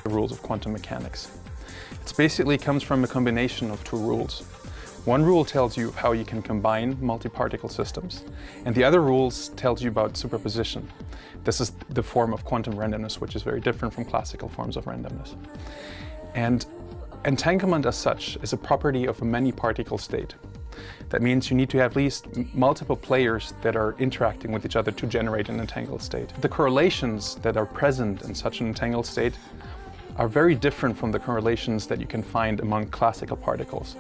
the rules of quantum mechanics. It basically comes from a combination of two rules. One rule tells you how you can combine multi-particle systems, and the other rules tells you about superposition. This is the form of quantum randomness, which is very different from classical forms of randomness. And entanglement as such is a property of a many-particle state. That means you need to have at least multiple players that are interacting with each other to generate an entangled state. The correlations that are present in such an entangled state are very different from the correlations that you can find among classical particles.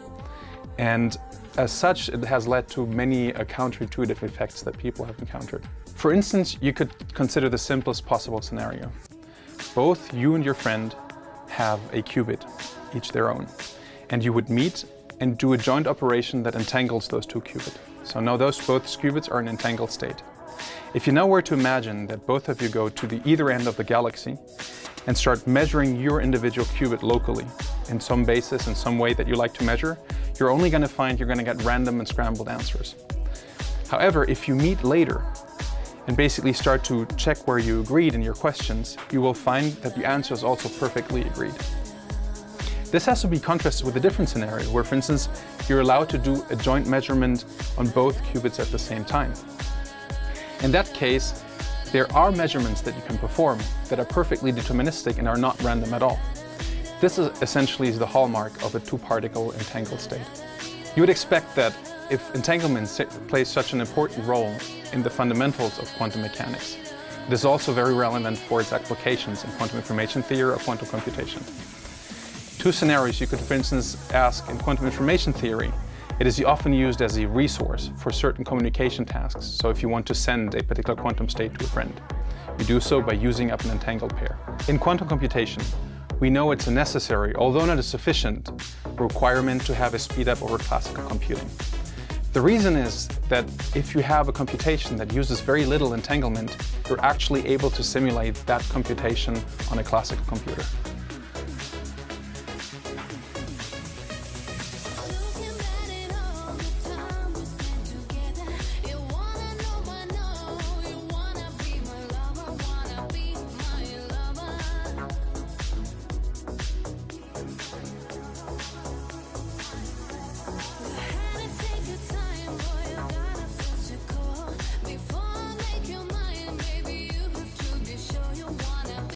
And as such, it has led to many counterintuitive effects that people have encountered. For instance, you could consider the simplest possible scenario. Both you and your friend have a qubit, each their own, and you would meet and do a joint operation that entangles those two qubits. So now both qubits are in entangled state. If you now were to imagine that both of you go to the either end of the galaxy and start measuring your individual qubit locally in some basis, in some way that you like to measure, you're only going to find you're going to get random and scrambled answers. However, if you meet later and basically start to check where you agreed in your questions, you will find that the answers also perfectly agreed. This has to be contrasted with a different scenario where, for instance, you're allowed to do a joint measurement on both qubits at the same time. In that case, there are measurements that you can perform that are perfectly deterministic and are not random at all. This is essentially the hallmark of a two-particle entangled state. You would expect that if entanglement plays such an important role in the fundamentals of quantum mechanics, it is also very relevant for its applications in quantum information theory or quantum computation. Two scenarios you could, for instance, ask in quantum information theory. It is often used as a resource for certain communication tasks. So if you want to send a particular quantum state to a friend, you do so by using up an entangled pair. In quantum computation, we know it's a necessary, although not a sufficient, requirement to have a speed up over classical computing. The reason is that if you have a computation that uses very little entanglement, you're actually able to simulate that computation on a classical computer.